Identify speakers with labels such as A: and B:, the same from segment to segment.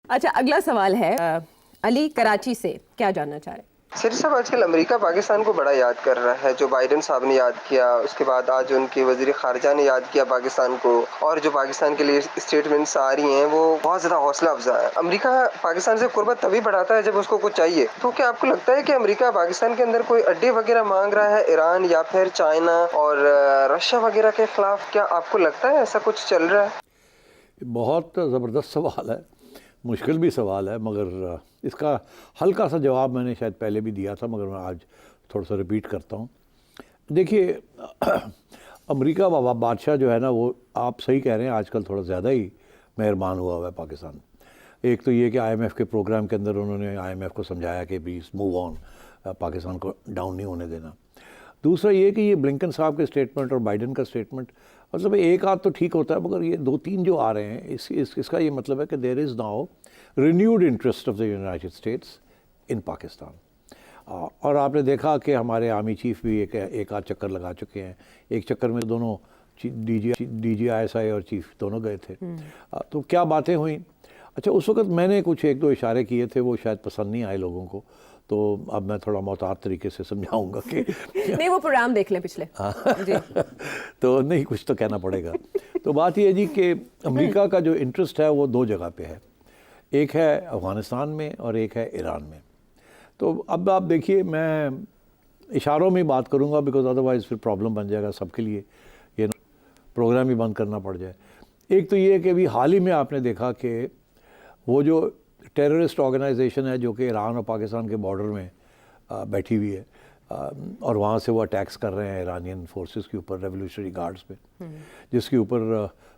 A: اچھا اگلا سوال ہے علی کراچی سے، کیا جاننا چاہ رہے ہیں؟
B: سری صاحب، آج کل امریکہ پاکستان کو بڑا یاد کر رہا ہے. جو بائیڈن صاحب نے یاد کیا، اس کے بعد آج ان کے وزیر خارجہ نے یاد کیا پاکستان کو، اور جو پاکستان کے لیے اسٹیٹمنٹس آ رہی ہیں وہ بہت زیادہ حوصلہ افزا ہے. امریکہ پاکستان سے قربت تبھی بڑھاتا ہے جب اس کو کچھ چاہیے. تو کیا آپ کو لگتا ہے کہ امریکہ پاکستان کے اندر کوئی اڈے وغیرہ مانگ رہا ہے ایران یا پھر چائنا اور رشیا وغیرہ کے خلاف؟ کیا آپ کو لگتا ہے ایسا کچھ چل رہا ہے؟
C: بہت زبردست سوال ہے، مشکل بھی سوال ہے، مگر اس کا ہلکا سا جواب میں نے شاید پہلے بھی دیا تھا، مگر میں آج تھوڑا سا ریپیٹ کرتا ہوں. دیکھیے، امریکہ بادشاہ جو ہے نا، وہ آپ صحیح کہہ رہے ہیں، آج کل تھوڑا زیادہ ہی مہربان ہوا ہے پاکستان. ایک تو یہ کہ آئی ایم ایف کے پروگرام کے اندر انہوں نے آئی ایم ایف کو سمجھایا کہ پلیز موو آن، پاکستان کو ڈاؤن نہیں ہونے دینا. دوسرا یہ کہ یہ بلنکن صاحب کے اسٹیٹمنٹ اور بائیڈن کا اسٹیٹمنٹ، مطلب ایک آدھ تو ٹھیک ہوتا ہے، مگر یہ دو تین جو آ رہے ہیں اس کا یہ مطلب ہے کہ there is now renewed interest of the United States in Pakistan. اور آپ نے دیکھا کہ ہمارے آرمی چیف بھی ایک آدھ چکر لگا چکے ہیں. ایک چکر میں دونوں D G I S I اور چیف دونوں گئے تھے. تو کیا باتیں ہوئیں؟ اچھا، اس وقت میں نے کچھ ایک دو اشارے کیے تھے، وہ شاید پسند نہیں آئے لوگوں کو، تو اب میں تھوڑا محتاط طریقے سے سمجھاؤں گا کہ
A: نہیں، وہ پروگرام دیکھ لیں پچھلے. جی
C: تو نہیں، کچھ تو کہنا پڑے گا. تو بات یہ ہے جی کہ امریکہ کا جو انٹرسٹ ہے وہ دو جگہ پہ ہے، ایک ہے افغانستان میں اور ایک ہے ایران میں. تو اب آپ دیکھیے، میں اشاروں میں بات کروں گا بیکاز ادروائز پھر پرابلم بن جائے گا سب کے لیے، یہ پروگرام ہی بند کرنا پڑ جائے. ایک تو یہ ہے کہ ابھی حال ہی میں آپ نے دیکھا کہ وہ جو ٹیررسٹ آرگنائزیشن ہے جو کہ ایران اور پاکستان کے بارڈر میں بیٹھی ہوئی ہے، اور وہاں سے وہ اٹیکس کر رہے ہیں ایرانین فورسز کے اوپر، ریولیوشنری گارڈز پہ، جس کے اوپر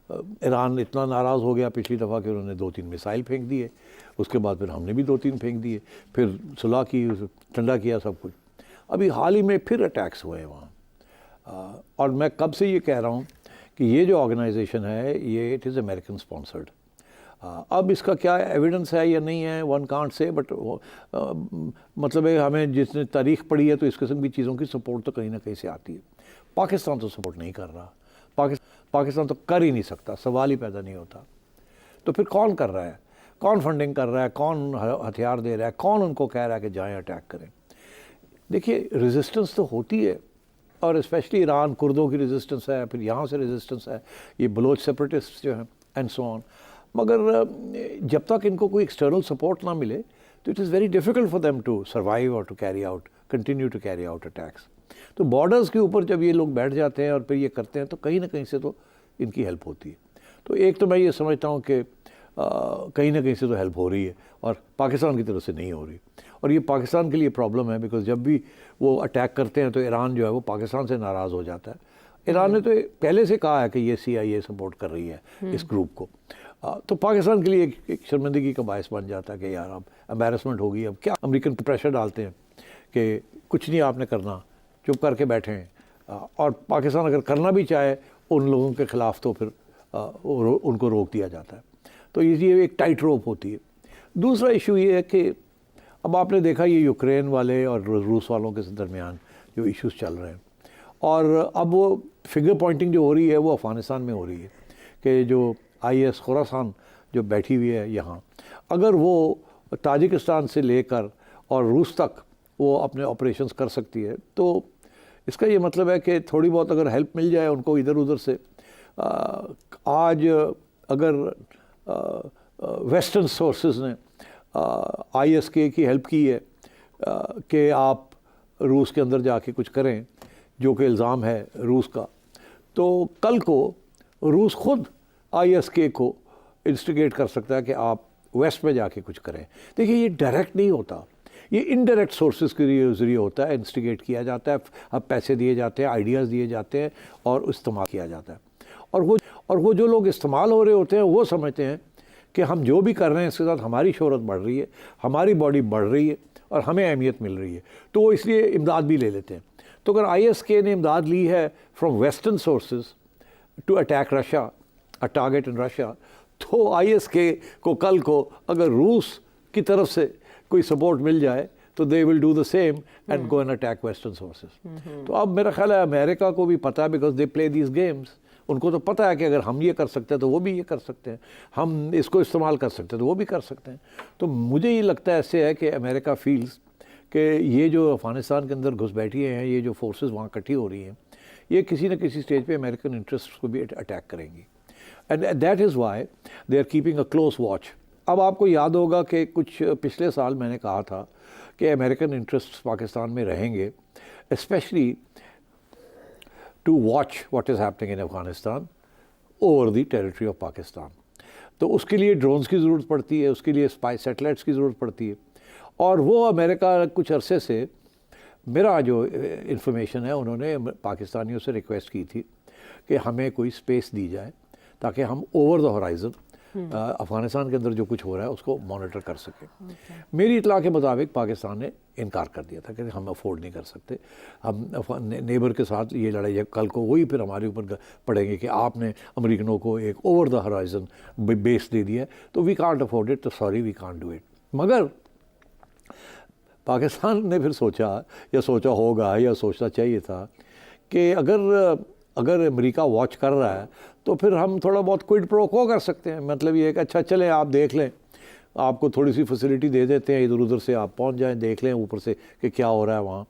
C: ایران اتنا ناراض ہو گیا پچھلی دفعہ کہ انہوں نے 2-3 میسائل پھینک دیے. اس کے بعد پھر ہم نے بھی 2-3 پھینک دیے، پھر صلح کی، ٹھنڈا کیا سب کچھ. ابھی حال ہی میں پھر اٹیکس ہوئے ہیں وہاں. اور میں کب سے یہ کہہ رہا ہوں کہ یہ جو آرگنائزیشن ہے یہ اٹ از امریکن اسپانسرڈ. اب اس کا کیا ایویڈنس ہے یا نہیں ہے، ون کانٹ سے، بٹ مطلب ہے ہمیں جس نے تاریخ پڑھی ہے تو اس قسم کی چیزوں کی سپورٹ تو کہیں نہ کہیں سے آتی ہے. پاکستان تو سپورٹ نہیں کر رہا، پاکستان تو کر ہی نہیں سکتا، سوال ہی پیدا نہیں ہوتا. تو پھر کون کر رہا ہے؟ کون فنڈنگ کر رہا ہے؟ کون ہتھیار دے رہا ہے؟ کون ان کو کہہ رہا ہے کہ جائیں اٹیک کریں؟ دیکھیے، ریزسٹنس تو ہوتی ہے، اور اسپیشلی ایران، کردوں کی ریزسٹنس ہے، پھر یہاں سے ریزسٹنس ہے، یہ بلوچ سیپریٹسٹ جو ہیں اینڈ سو آن. مگر جب تک ان کو کوئی ایکسٹرنل سپورٹ نہ ملے تو it is very difficult for them to survive اور to carry out, continue to carry out attacks. تو بارڈرز کے اوپر جب یہ لوگ بیٹھ جاتے ہیں اور پھر یہ کرتے ہیں تو کہیں نہ کہیں سے تو ان کی ہیلپ ہوتی ہے. تو ایک تو میں یہ سمجھتا ہوں کہ کہیں نہ کہیں سے تو ہیلپ ہو رہی ہے، اور پاکستان کی طرف سے نہیں ہو رہی. اور یہ پاکستان کے لیے پرابلم ہے، بیکاز جب بھی وہ اٹیک کرتے ہیں تو ایران جو ہے وہ پاکستان سے ناراض ہو جاتا ہے. ایران نے تو پہلے سے کہا ہے کہ یہ CIA سپورٹ کر رہی ہے اس گروپ کو. تو پاکستان کے لیے ایک شرمندگی کا باعث بن جاتا ہے کہ یار اب امبیرسمنٹ ہوگی. اب کیا امریکن پریشر ڈالتے ہیں کہ کچھ نہیں آپ نے کرنا، چپ کر کے بیٹھے ہیں. اور پاکستان اگر کرنا بھی چاہے ان لوگوں کے خلاف تو پھر ان کو روک دیا جاتا ہے. تو یہ ایک ٹائٹ روپ ہوتی ہے. دوسرا ایشو یہ ہے کہ اب آپ نے دیکھا یہ یوکرین والے اور روس والوں کے درمیان جو ایشوز چل رہے ہیں، اور اب وہ فگر پوائنٹنگ جو ہو رہی ہے وہ افغانستان میں ہو رہی ہے کہ جو IS خراسان جو بیٹھی ہوئی ہے یہاں، اگر وہ تاجکستان سے لے کر اور روس تک وہ اپنے آپریشنز کر سکتی ہے تو اس کا یہ مطلب ہے کہ تھوڑی بہت اگر ہیلپ مل جائے ان کو ادھر ادھر سے. آج اگر ویسٹرن سورسز نے IS کی ہیلپ کی ہے کہ آپ روس کے اندر جا کے کچھ کریں، جو کہ الزام ہے روس کا، تو کل کو روس خود IS کو انسٹیگیٹ کر سکتا ہے کہ آپ ویسٹ میں جا کے کچھ کریں. دیکھیے، یہ ڈائریکٹ نہیں ہوتا، یہ انڈائریکٹ سورسز کے ذریعے ہوتا ہے، انسٹیگیٹ کیا جاتا ہے، اب پیسے دیے جاتے ہیں، آئیڈیاز دیے جاتے ہیں اور استعمال کیا جاتا ہے. اور وہ جو لوگ استعمال ہو رہے ہوتے ہیں وہ سمجھتے ہیں کہ ہم جو بھی کر رہے ہیں اس کے ساتھ ہماری شہرت بڑھ رہی ہے، ہماری باڈی بڑھ رہی ہے اور ہمیں اہمیت مل رہی ہے، تو وہ اس لیے امداد بھی لے لیتے ہیں. تو اگر IS نے امداد لی ہے from western sources to attack Russia, a target in Russia, تو IS کو کل کو اگر روس کی طرف سے کوئی سپورٹ مل جائے تو they will do the same and go and attack western sources. تو اب میرا خیال ہے امریکہ کو بھی پتہ ہے، because they play these games. ان کو تو پتہ ہے کہ اگر ہم یہ کر سکتے ہیں تو وہ بھی یہ کر سکتے ہیں, ہم اس کو استعمال کر سکتے ہیں تو وہ بھی کر سکتے ہیں. تو مجھے یہ لگتا ہے ایسے ہے کہ امریکہ فیلز کہ یہ جو افغانستان کے اندر گھس بیٹھی ہیں, یہ جو فورسز وہاں اکٹھی ہو رہی ہیں, یہ کسی نہ کسی سٹیج پہ امریکن انٹرسٹ کو بھی اٹیک کریں گی. And that is why they are keeping a close watch. اب آپ کو یاد ہوگا کہ کچھ پچھلے سال میں نے کہا تھا کہ امریکن انٹرسٹ پاکستان میں رہیں گے, especially to watch what is happening in Afghanistan over the territory of Pakistan. تو اس کے لیے ڈرونز کی ضرورت پڑتی ہے, اس کے لیے اسپائی سیٹلائٹس کی ضرورت پڑتی ہے, اور وہ امریکہ کچھ عرصے سے, میرا جو انفارمیشن ہے, انہوں نے پاکستانیوں سے ریکویسٹ کی تھی کہ ہمیں کوئی اسپیس دی جائے تاکہ ہم اوور دا ہورائزن افغانستان کے اندر جو کچھ ہو رہا ہے اس کو مانیٹر کر سکیں. میری اطلاع کے مطابق پاکستان نے انکار کر دیا تھا کہ ہم افورڈ نہیں کر سکتے, ہم نیبر کے ساتھ یہ لڑائی ہے, کل کو وہی پھر ہمارے اوپر پڑیں گے کہ آپ نے امریکنوں کو ایک اوور دا ہورائزن بیس دے دیا ہے, تو وی کانٹ افورڈ اٹ, تو sorry we can't do it. مگر پاکستان نے پھر سوچا ہوگا یا سوچنا چاہیے تھا کہ اگر امریکہ واچ کر رہا ہے تو پھر ہم تھوڑا بہت کوئڈ پرو کو کر سکتے ہیں. مطلب یہ ہے کہ اچھا چلیں آپ دیکھ لیں, آپ کو تھوڑی سی فیسلٹی دے دیتے ہیں, ادھر ادھر سے آپ پہنچ جائیں, دیکھ لیں اوپر سے کہ کیا ہو رہا ہے وہاں,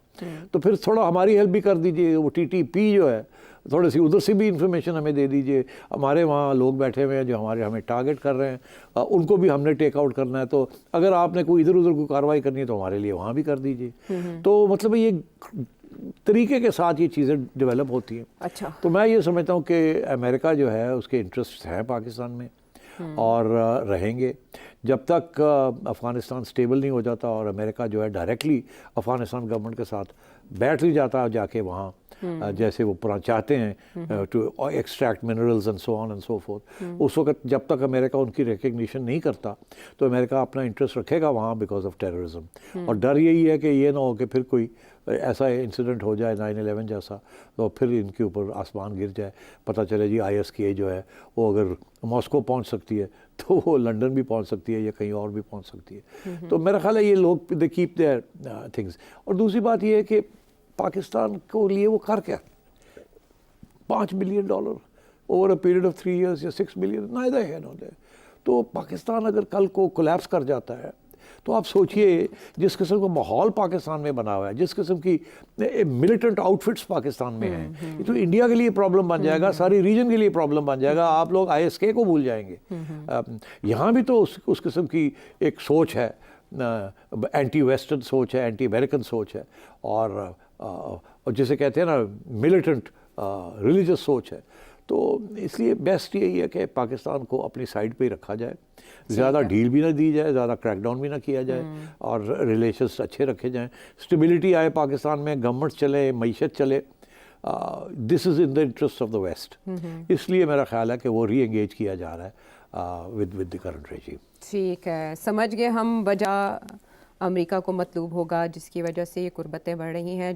C: تو پھر تھوڑا ہماری ہیلپ بھی کر دیجئے. وہ ٹی ٹی پی جو ہے تھوڑی سی ادھر سے بھی انفارمیشن ہمیں دے دیجئے. ہمارے وہاں لوگ بیٹھے ہوئے ہیں جو ہمیں ٹارگٹ کر رہے ہیں, ان کو بھی ہم نے ٹیک آؤٹ کرنا ہے, تو اگر آپ نے کوئی ادھر ادھر کوئی کارروائی کرنی ہے تو ہمارے لیے وہاں بھی کر دیجئے. تو مطلب یہ طریقے کے ساتھ یہ چیزیں ڈیولپ ہوتی ہیں.
A: اچھا,
C: تو میں یہ سمجھتا ہوں کہ امریکہ جو ہے اس کے انٹرسٹ ہیں پاکستان میں اور رہیں گے جب تک افغانستان سٹیبل نہیں ہو جاتا, اور امریکہ جو ہے ڈائریکٹلی افغانستان گورنمنٹ کے ساتھ بیٹھ نہیں جاتا جا کے وہاں, جیسے وہ چاہتے ہیں to extract minerals and so on and so forth. اس وقت جب تک امریکہ ان کی ریکگنیشن نہیں کرتا تو امریکہ اپنا انٹرسٹ رکھے گا وہاں بیکاز آف ٹیررزم. اور ڈر یہی ہے کہ یہ نہ ہو کہ پھر کوئی ایسا انسیڈنٹ ہو جائے 9/11 جیسا, تو پھر ان کے اوپر آسمان گر جائے, پتہ چلے جی ISK جو ہے وہ اگر ماسکو پہنچ سکتی ہے تو وہ لنڈن بھی پہنچ سکتی ہے یا کہیں اور بھی پہنچ سکتی ہے. تو میرا خیال ہے یہ لوگ دے کیپ دیئر تھنگس. اور دوسری بات یہ ہے کہ پاکستان کو لیے وہ کر کیا $5 billion over a period of 3 years یا 6 بلین نائدر ہے نو دیر. تو پاکستان اگر کل کو کولیپس کر جاتا ہے تو آپ سوچئے جس قسم کا ماحول پاکستان میں بنا ہوا ہے, جس قسم کی ملیٹنٹ آؤٹ فٹس پاکستان میں ہیں, یہ تو انڈیا کے لیے پرابلم بن جائے گا, ساری ریجن کے لیے پرابلم بن جائے گا. آپ لوگ ISK کو بھول جائیں گے. یہاں بھی تو اس قسم کی ایک سوچ ہے, اینٹی ویسٹرن سوچ ہے, اینٹی امریکن سوچ ہے, اور جسے کہتے ہیں نا ملیٹنٹ ریلیجس سوچ ہے. تو اس لیے بیسٹ یہی ہے کہ پاکستان کو اپنی سائڈ پہ ہی رکھا جائے, زیادہ ڈھیل بھی نہ دی جائے, زیادہ کریک ڈاؤن بھی نہ کیا جائے, اور ریلیشنس اچھے رکھے جائیں, اسٹیبلٹی آئے پاکستان میں, گورنمنٹ چلے, معیشت چلے. This is in the interest of the West. اس لیے میرا خیال ہے کہ وہ ری انگیج کیا جا رہا ہے ود دی کرنٹ ریجیم.
A: ٹھیک ہے, سمجھ گئے ہم. وجہ امریکہ کو مطلوب ہوگا جس کی وجہ سے یہ قربتیں بڑھ رہی ہیں.